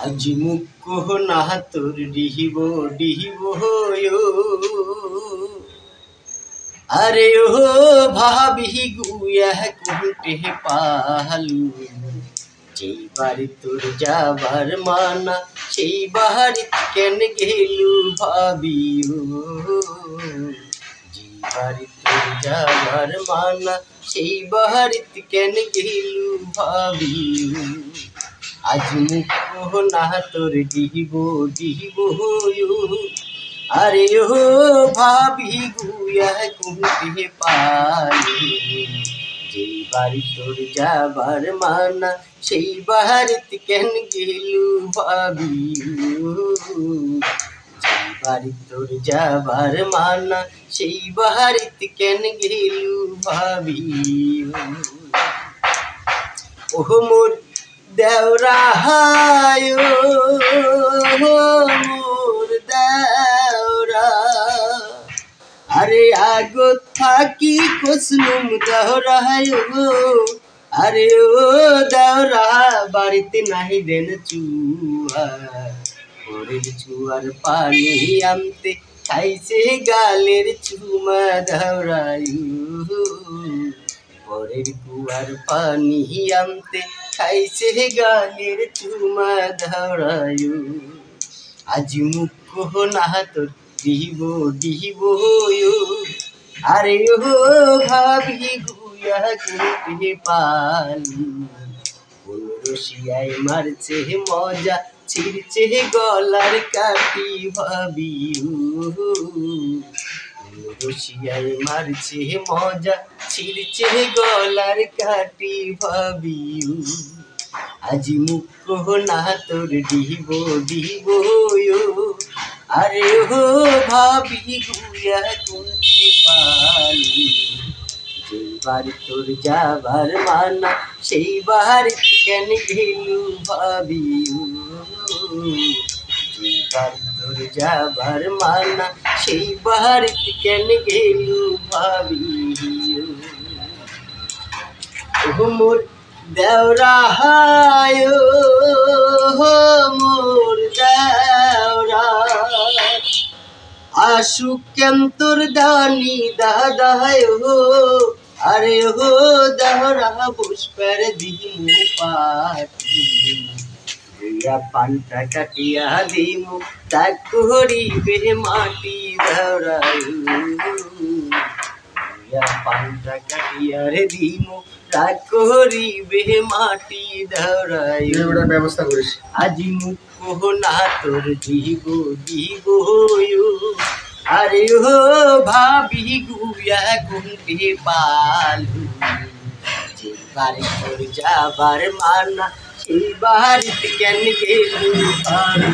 আজি মুখ না তোর ডিহিব ডিহিব আরে ও ভাবি গুয়া কুটে পালু যেই বাড়ি তোর যাবার মানা সেই বাড়ি কেন গেলু ভাবি যেই বাড়ি তোর যাবার মানা সেই বাড়িতে কেন গেলু ভাবি আজ মুখ না তোর ডিহিব ডিহিব আরে ও ভাবি গুয়া কুমতে পালি যেই বাড়ি তোর যাবার মানা সেই বাড়িতে কেন গেলু ভাবি যেই বাড়ি তোর যাবার মানা সেই বাড়িতে কেন গেলু ভাবি ও মোর দেওরা হায় মোর দেওরা আরে আগত থাকি কসলুম দেওরা আরে ও দেওরা বাড়িতে নাহি দেন চুয়া পরের চুয়ার পানি আনতে খাইছে গালের চুমা দেওরায়ু পরের কুয়ার পানি আনতে খাইছে গালের চুমা ধরায়ু আজ মুখ না তোর ডিহিব ডিহিব আরে ও ভাবি গুয়া কুটে পালু রসিয়ায় মারছে মজা ছিড়ছে গলার কাটি ভাবি রসিয়ায় মারছে মজা ছিড়ছে গলার কাটি ভাবি আজি মুখ না তোর ডিহিব ডিহিব আরে ও ভাবি গুয়া কুটে পালু যেই বাড়ি তোর যাবার মানা সেই বাড়িতে কেন গেলু ভাবি যেই বাড়ি তোর যাবার মানা সেই বাড়িতে কেন গেলু ভাবি ও মোর দেওরা হায় মোর দেওরা আশুক কেন তোর দানি দাদায় আরে হো দেওরা পুষ্পের দিমু পাটি পান্তা কাটিয়া দিমু তাক করিবে মাটি দেওরায়ু পান্তা কাটিয়া রে দিমু তাক করিবে মাটি দেওরায়ু ব্যবস্থা করিস আজি মুখ না তোর দিব দিব আরে ও ভাবি গুয়া কুটে পালু যেই বাড়ি তোর যাবার মানা সেই বাড়িতে কেন গেলু ভাবি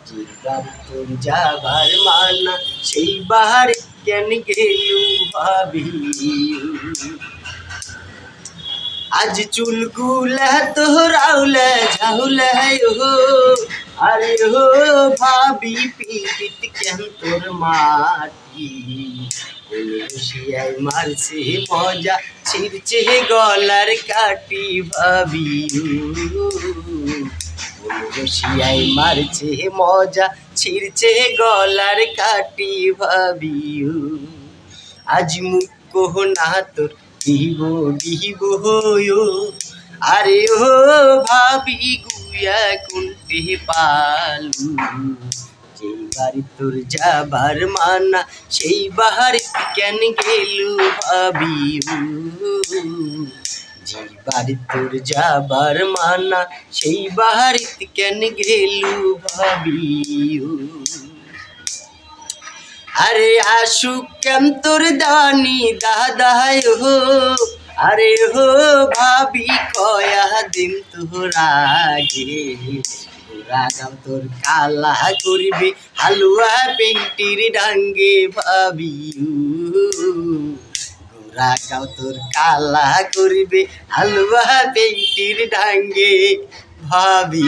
যেই বাড়ি তোর যাবার মানা সেই বাড়িতে কেন গেলু ভাবি আজ চুলগুলা তোরাউলে ঝাউলে আরে হো ভাবি পিপিত কেন তোর মাটি রসিয়ায় মারছে মজা ছিড়ছে গলার কাটি ভাবি রসিয়ায় মারছে মজা ছিড়ছে গলার কাটি ভাবি আজ মুখ না তোর ডিহিব ডিহিব আরে ও ভাবি গুয়া কুটে পালু যেই বাড়ি তোর যাবার মানা সেই বাড়িতে কেন গেলু ভাবি যেই বাড়ি তোর যাবার মানা সেই বাড়িতে কেন গেলু ভাবি আরে আশুক কেন তোর দানি দাদায় আরে হো ভাবি কয়া দিন তোর আগে তোরা গাম তোর কালা করবে হালুয়া পেন্টির ডাঙ্গে ভাবি গোরা গাও তোর কালা করবে হালুয়া পেন্টির ডাঙ্গে ভাবি